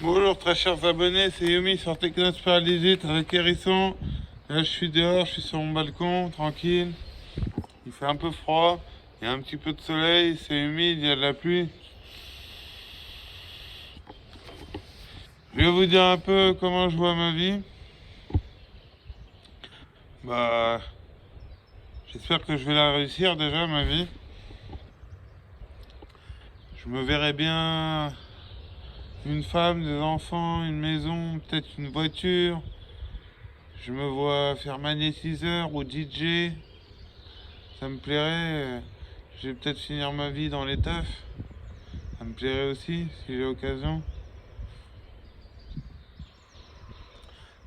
Bonjour très chers abonnés, c'est Yumi sur Technosphere 18 avec Hérisson. Là je suis dehors, je suis sur mon balcon, tranquille. Il fait un peu froid, il y a un petit peu de soleil, c'est humide, il y a de la pluie. Je vais vous dire un peu comment je vois ma vie. Bah, j'espère que je vais la réussir déjà ma vie. Je me verrai bien une femme, des enfants, une maison, peut-être une voiture. Je me vois faire magnétiseur ou DJ. Ça me plairait. Je vais peut-être finir ma vie dans les teufs. Ça me plairait aussi si j'ai l'occasion.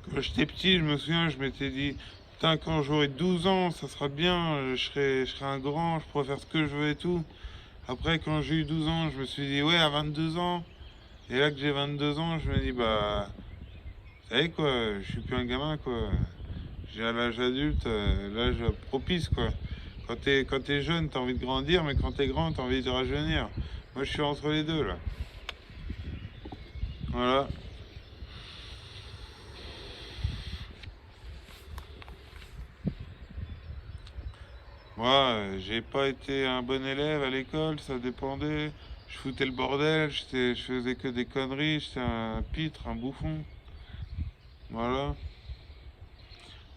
Quand j'étais petit, je me souviens, je m'étais dit, putain, quand j'aurai 12 ans, ça sera bien, je serai un grand, je pourrai faire ce que je veux et tout. Après, quand j'ai eu 12 ans, je me suis dit, ouais, à 22 ans. Et là que j'ai 22 ans, je me dis, bah, vous savez quoi, je suis plus un gamin, quoi. J'ai à l'âge adulte, l'âge propice, quoi. Quand t'es jeune, t'as envie de grandir, mais quand t'es grand, t'as envie de rajeunir. Moi, je suis entre les deux, là. Voilà. Moi, j'ai pas été un bon élève à l'école, ça dépendait. Je foutais le bordel, je faisais que des conneries, j'étais un pitre, un bouffon. Voilà.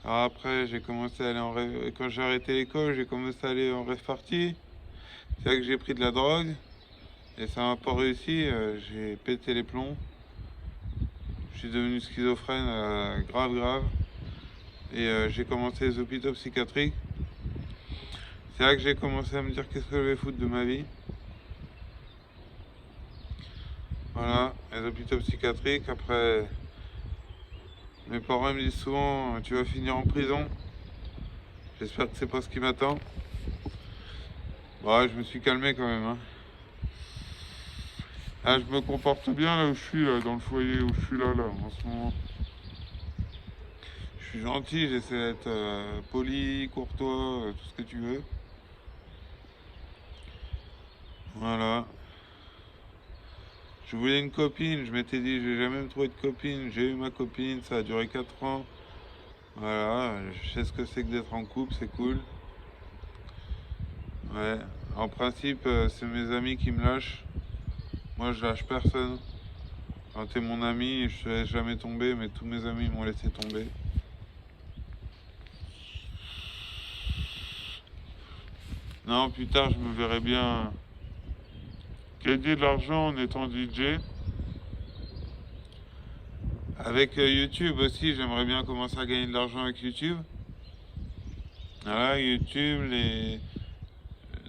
Alors après, j'ai commencé à aller quand j'ai arrêté l'école, j'ai commencé à aller en répartie. C'est là que j'ai pris de la drogue et ça m'a pas réussi. J'ai pété les plombs. Je suis devenu schizophrène, grave, grave. Et j'ai commencé les hôpitaux psychiatriques. C'est là que j'ai commencé à me dire qu'est-ce que je vais foutre de ma vie. Voilà, les hôpitaux psychiatriques. Après, mes parents me disent souvent, tu vas finir en prison. J'espère que c'est pas ce qui m'attend. Ouais, je me suis calmé quand même, hein. Là, je me comporte bien là où je suis, là, dans le foyer où je suis là, en ce moment. Je suis gentil, j'essaie d'être poli, courtois, tout ce que tu veux. Voilà. Je voulais une copine, je m'étais dit, je vais jamais me trouver de copine. J'ai eu ma copine, ça a duré 4 ans. Voilà, je sais ce que c'est que d'être en couple, c'est cool. Ouais, en principe, c'est mes amis qui me lâchent. Moi, je lâche personne. Quand t'es mon ami, je te laisse jamais tomber, mais tous mes amis m'ont laissé tomber. Non, plus tard, je me verrai bien gagner de l'argent en étant DJ. Avec YouTube aussi, j'aimerais bien commencer à gagner de l'argent avec YouTube. Voilà, YouTube,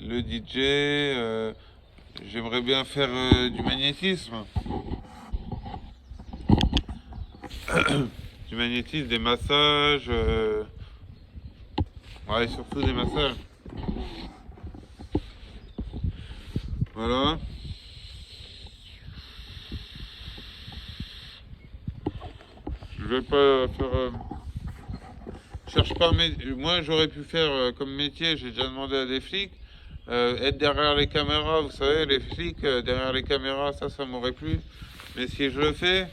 le DJ, j'aimerais bien faire du magnétisme. Du magnétisme, des massages, ouais, surtout des massages. Voilà. Je vais pas faire. Cherche pas. Moi, j'aurais pu faire comme métier, j'ai déjà demandé à des flics. Être derrière les caméras, vous savez, les flics derrière les caméras, ça m'aurait plu. Mais si je le fais,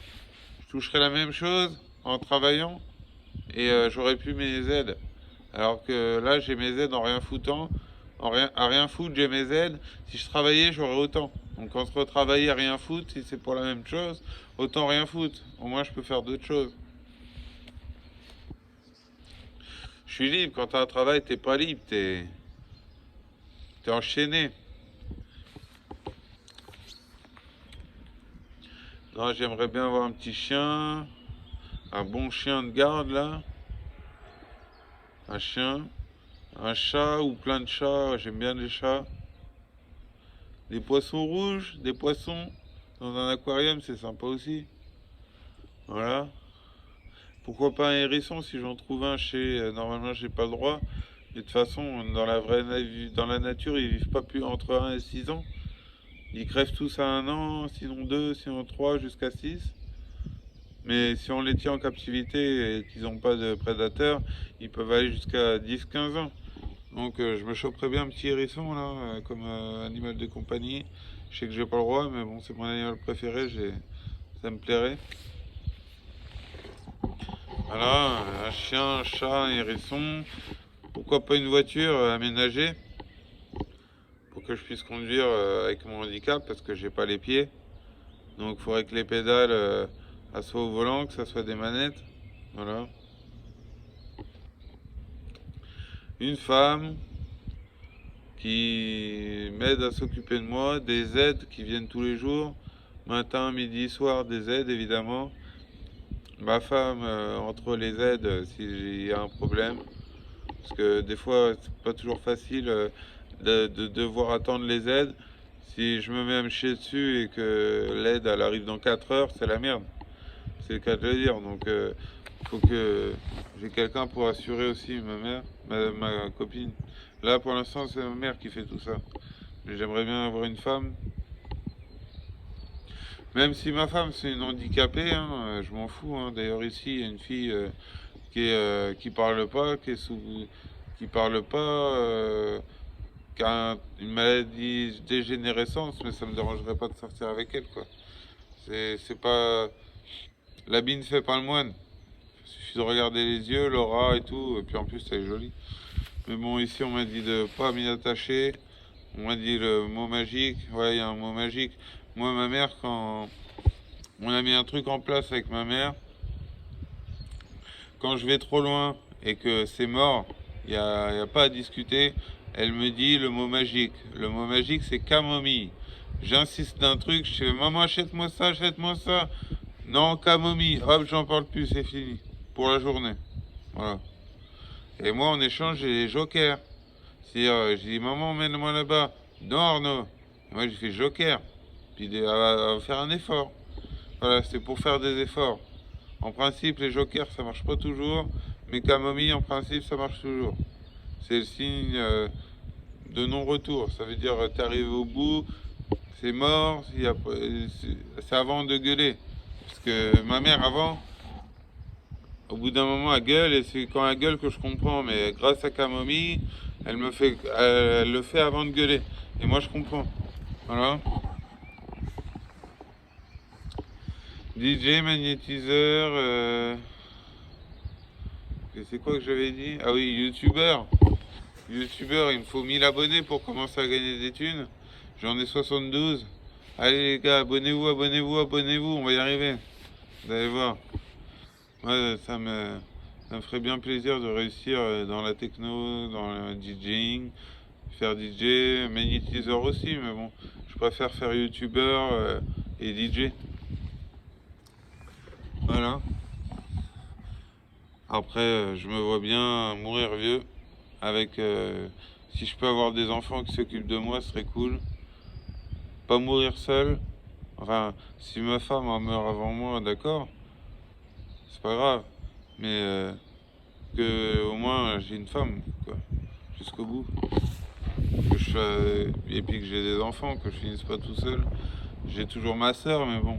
je toucherais la même chose en travaillant et j'aurais pu mes aides. Alors que là, j'ai mes aides en rien foutant. À rien foutre, j'ai mes aides. Si je travaillais, j'aurais autant. Donc entre travailler et rien foutre, si c'est pour la même chose, autant rien foutre. Au moins, je peux faire d'autres choses. Je suis libre. Quand t'as un travail, t'es pas libre. T'es enchaîné. Non, j'aimerais bien avoir un petit chien. Un bon chien de garde, là. Un chien. Un chat ou plein de chats. J'aime bien les chats. Des poissons rouges, des poissons dans un aquarium, c'est sympa aussi. Voilà. Pourquoi pas un hérisson si j'en trouve un chez. Normalement, j'ai pas le droit. Mais de toute façon, dans la nature, ils vivent pas plus entre 1 et 6 ans. Ils crèvent tous à 1 an, sinon 2, sinon 3, jusqu'à 6. Mais si on les tient en captivité et qu'ils n'ont pas de prédateurs, ils peuvent aller jusqu'à 10, 15 ans. Donc je me choperais bien un petit hérisson là, comme animal de compagnie. Je sais que j'ai pas le droit, mais bon, c'est mon animal préféré. Ça me plairait. Voilà, un chien, un chat, un hérisson. Pourquoi pas une voiture aménagée pour que je puisse conduire avec mon handicap parce que j'ai pas les pieds. Donc il faudrait que les pédales elles soient au volant, que ça soit des manettes. Voilà. Une femme qui m'aide à s'occuper de moi, des aides qui viennent tous les jours, matin, midi, soir, des aides évidemment. Ma femme, entre les aides, s'il y a un problème, parce que des fois c'est pas toujours facile de devoir attendre les aides. Si je me mets à me chier dessus et que l'aide elle arrive dans 4 heures, c'est la merde. C'est le cas de le dire. Donc faut que j'ai quelqu'un pour assurer aussi ma mère, ma copine. Là pour l'instant c'est ma mère qui fait tout ça. Mais j'aimerais bien avoir une femme. Même si ma femme c'est une handicapée, hein, je m'en fous. Hein. D'ailleurs ici il y a une fille qui parle pas, qui parle pas, qui a une maladie dégénérescence, mais ça me dérangerait pas de sortir avec elle, quoi. C'est pas l'habit ne fait pas le moine. Il suffit de regarder les yeux, l'aura et tout, et puis en plus elle est jolie. Mais bon, ici on m'a dit de pas m'y attacher. On m'a dit le mot magique. Ouais, il y a un mot magique. Moi, ma mère, quand on a mis un truc en place avec ma mère, quand je vais trop loin et que c'est mort, y a pas à discuter. Elle me dit le mot magique. Le mot magique, c'est camomille. J'insiste d'un truc, je fais maman, achète-moi ça, achète-moi ça. Non, camomille. Hop, j'en parle plus, c'est fini. Pour la journée. Voilà. Et moi, en échange, j'ai les jokers. C'est-à-dire, je dis maman, emmène-moi là-bas. Non, Arnaud. Et moi, j'ai fait joker. Puis elle va faire un effort. Voilà, c'est pour faire des efforts. En principe, les jokers, ça marche pas toujours, mais camomille, en principe, ça marche toujours. C'est le signe de non-retour. Ça veut dire, t'es arrivé au bout, c'est mort, c'est avant de gueuler. Parce que ma mère, avant, au bout d'un moment, elle gueule, et c'est quand elle gueule que je comprends. Mais grâce à camomille, elle le fait avant de gueuler. Et moi, je comprends. Voilà. DJ, magnétiseur, et c'est quoi que j'avais dit? Ah oui, youtubeur. Youtubeur, il me faut 1000 abonnés pour commencer à gagner des thunes. J'en ai 72. Allez les gars, abonnez-vous, abonnez-vous, abonnez-vous, on va y arriver. Vous allez voir. Ouais, ça me ferait bien plaisir de réussir dans la techno, dans le DJing, faire DJ, magnétiseur aussi, mais bon, je préfère faire youtubeur et DJ. Voilà. Après, je me vois bien mourir vieux avec si je peux avoir des enfants qui s'occupent de moi, ce serait cool. Pas mourir seul. Enfin, si ma femme en meurt avant moi, d'accord, c'est pas grave. Mais que au moins j'ai une femme, quoi, jusqu'au bout. Et puis que j'ai des enfants, que je finisse pas tout seul. J'ai toujours ma sœur, mais bon,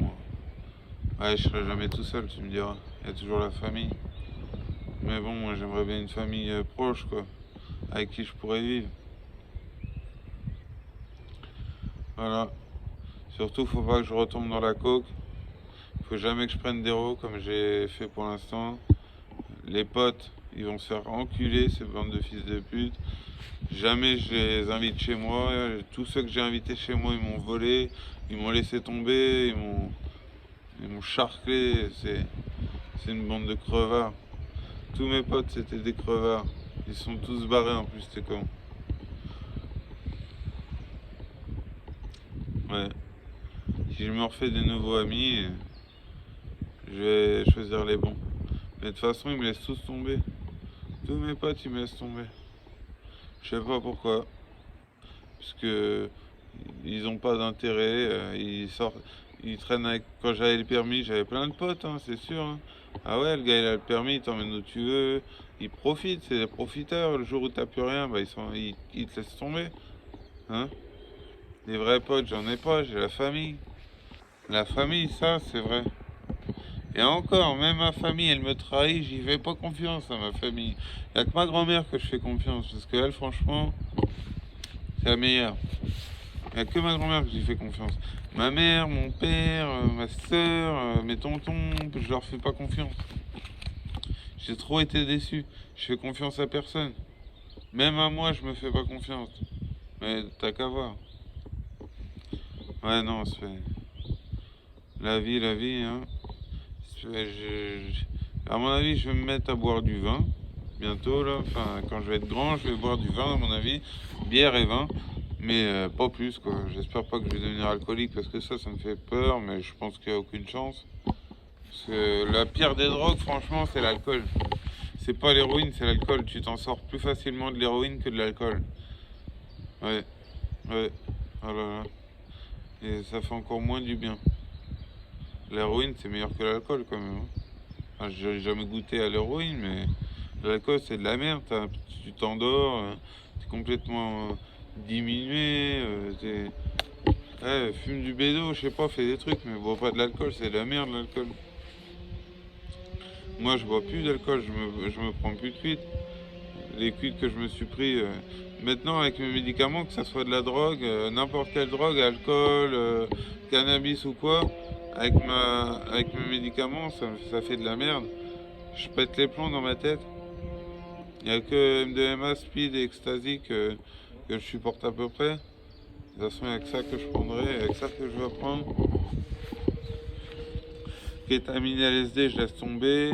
ouais, je serai jamais tout seul, tu me diras. Il y a toujours la famille. Mais bon, moi j'aimerais bien une famille proche, quoi, avec qui je pourrais vivre. Voilà. Surtout, faut pas que je retombe dans la coke. Faut jamais que je prenne des rots comme j'ai fait pour l'instant. Les potes, ils vont se faire enculer, ces bandes de fils de pute. Jamais je les invite chez moi. Tous ceux que j'ai invités chez moi, ils m'ont volé, ils m'ont laissé tomber, ils m'ont charclé. C'est une bande de crevards. Tous mes potes, c'était des crevards. Ils sont tous barrés en plus, c'était con. Ouais. Si je me refais des nouveaux amis, je vais choisir les bons. Mais de toute façon, ils me laissent tous tomber. Tous mes potes, ils me laissent tomber. Je sais pas pourquoi. Parce que ils ont pas d'intérêt. Ils sortent, ils traînent avec. Quand j'avais le permis, j'avais plein de potes, hein, c'est sûr. Hein. Ah ouais, le gars il a le permis, il t'emmène où tu veux. Ils profitent, c'est des profiteurs. Le jour où t'as plus rien, bah ils te laissent tomber. Hein. Les vrais potes, j'en ai pas, j'ai la famille. La famille, ça, c'est vrai. Et encore, même ma famille, elle me trahit, j'y fais pas confiance à ma famille. Il n'y a que ma grand-mère que je fais confiance, parce qu'elle, franchement, c'est la meilleure. Il n'y a que ma grand-mère que j'y fais confiance. Ma mère, mon père, ma soeur, mes tontons, je leur fais pas confiance. J'ai trop été déçu. Je fais confiance à personne. Même à moi, je me fais pas confiance. Mais t'as qu'à voir. Ouais, non, c'est la vie, hein. À mon avis, je vais me mettre à boire du vin bientôt là. Enfin, quand je vais être grand, je vais boire du vin à mon avis, bière et vin, mais pas plus quoi. J'espère pas que je vais devenir alcoolique parce que ça me fait peur, mais je pense qu'il n'y a aucune chance. Parce que la pire des drogues, franchement, c'est l'alcool. C'est pas l'héroïne, c'est l'alcool. Tu t'en sors plus facilement de l'héroïne que de l'alcool. Ouais, ouais. Oh là là. Et ça fait encore moins du bien. L'héroïne, c'est meilleur que l'alcool quand même, hein. Enfin, j'ai jamais goûté à l'héroïne, mais l'alcool, c'est de la merde. Tu t'endors, t'es complètement diminué. Ouais, fume du bédo, je sais pas, fais des trucs, mais bois pas de l'alcool, c'est de la merde l'alcool. Moi, je bois plus d'alcool, je me prends plus de cuites. Les cuites que je me suis pris maintenant avec mes médicaments, que ça soit de la drogue, n'importe quelle drogue, alcool, cannabis ou quoi, avec mes médicaments, ça fait de la merde. Je pète les plombs dans ma tête. Il n'y a que MDMA, Speed et Ecstasy que je supporte à peu près. De toute façon, il n'y a que ça que je prendrai, il n'y a que ça que je vais prendre. Kétamine et LSD, je laisse tomber.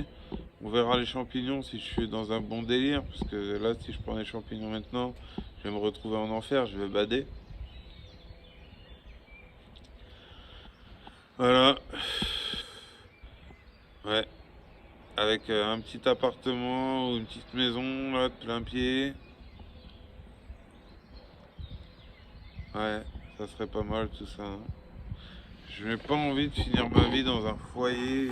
On verra les champignons si je suis dans un bon délire. Parce que là, si je prends les champignons maintenant, je vais me retrouver en enfer, je vais bader. Voilà. Ouais. Avec un petit appartement ou une petite maison, là, de plein pied. Ouais, ça serait pas mal tout ça, hein. Je n'ai pas envie de finir ma vie dans un foyer.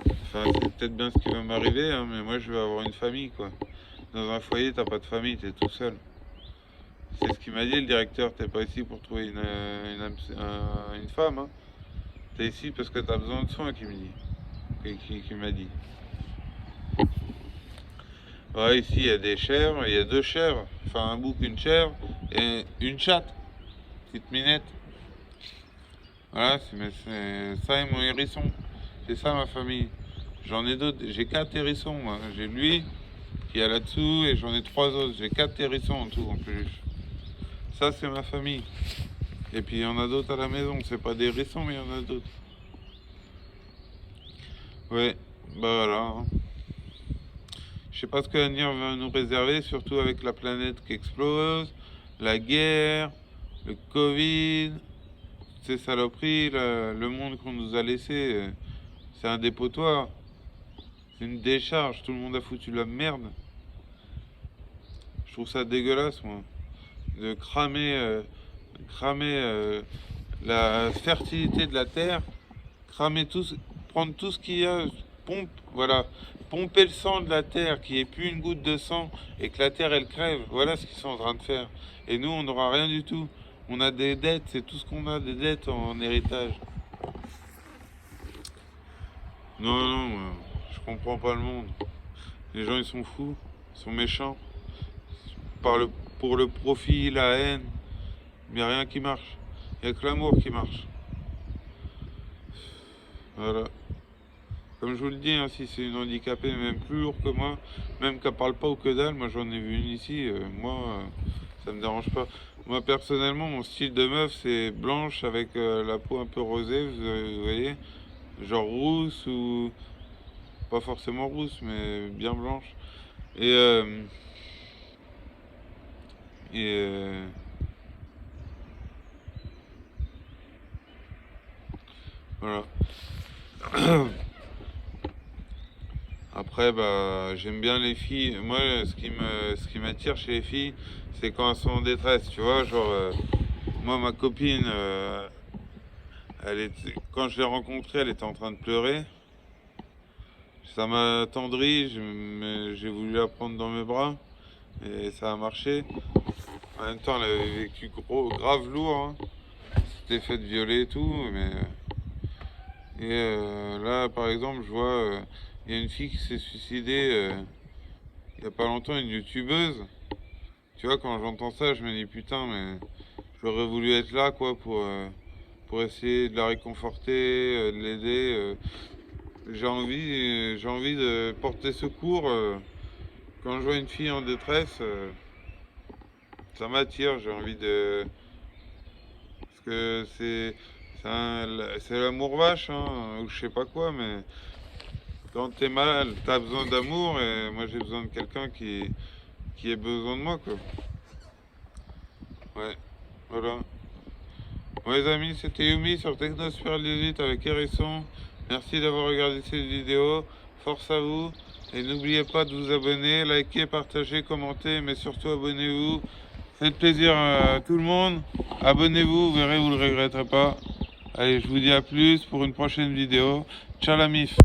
Enfin, c'est peut-être bien ce qui va m'arriver, hein, mais moi je veux avoir une famille, quoi. Dans un foyer, t'as pas de famille, t'es tout seul. C'est ce qu'il m'a dit le directeur, t'es pas ici pour trouver une femme, hein. T'es ici parce que t'as besoin de soins, qu'il me dit. Qui m'a dit. Ouais, ici il y a des chèvres, il y a deux chèvres, enfin un bouc, une chèvre et une chatte, petite minette. Voilà, c'est ça et mon hérisson. C'est ça ma famille. J'en ai d'autres, j'ai 4 hérissons, moi. J'ai lui qui est là-dessous et j'en ai 3 autres. J'ai 4 hérissons en tout en plus. Ça c'est ma famille. Et puis il y en a d'autres à la maison. C'est pas des hérissons mais il y en a d'autres. Ouais, bah voilà, hein. Je sais pas ce que l'avenir va nous réserver, surtout avec la planète qui explose, la guerre, le Covid, ces saloperies, le monde qu'on nous a laissé. C'est un dépotoir. C'est une décharge, tout le monde a foutu la merde. Je trouve ça dégueulasse, moi. De cramer la fertilité de la terre, cramer tout, prendre tout ce qu'il y a, voilà, pomper le sang de la terre, qu'il n'y ait plus une goutte de sang et que la terre elle crève. Voilà ce qu'ils sont en train de faire. Et nous, on n'aura rien du tout. On a des dettes, c'est tout ce qu'on a, des dettes en héritage. Non, non, moi, je comprends pas le monde. Les gens, ils sont fous, ils sont méchants. Par le, pour le profit, la haine, il n'y a rien qui marche. Il n'y a que l'amour qui marche. Voilà. Comme je vous le dis, hein, si c'est une handicapée, même plus lourde que moi, même qu'elle parle pas ou que dalle, moi j'en ai vu une ici, ça me dérange pas. Moi personnellement, mon style de meuf, c'est blanche avec la peau un peu rosée, vous voyez, genre rousse ou pas forcément rousse, mais bien blanche. Et, euh, et voilà. Après, bah, j'aime bien les filles. Moi, ce qui m'attire chez les filles, c'est quand elles sont en détresse, tu vois. Genre, moi, ma copine, quand je l'ai rencontrée, elle était en train de pleurer. Ça m'a attendri, j'ai voulu la prendre dans mes bras et ça a marché. En même temps, elle avait vécu grave lourd, hein. C'était fait de violer et tout, mais là, par exemple, je vois, il y a une fille qui s'est suicidée il y a pas longtemps, une youtubeuse. Tu vois, quand j'entends ça, je me dis putain, mais j'aurais voulu être là, quoi, pour essayer de la réconforter, de l'aider. J'ai envie de porter secours. Quand je vois une fille en détresse, ça m'attire. J'ai envie de... Parce que c'est l'amour vache, hein, ou je sais pas quoi, mais quand t'es mal, t'as besoin d'amour, et moi j'ai besoin de quelqu'un qui ait besoin de moi, quoi. Ouais, voilà. Bon, les amis, c'était Yumi sur Technosphère 18 avec Hérisson. Merci d'avoir regardé cette vidéo. Force à vous. Et n'oubliez pas de vous abonner, liker, partager, commenter, mais surtout abonnez-vous. Faites plaisir à tout le monde. Abonnez-vous, vous verrez, vous ne le regretterez pas. Allez, je vous dis à plus pour une prochaine vidéo. Ciao la mif.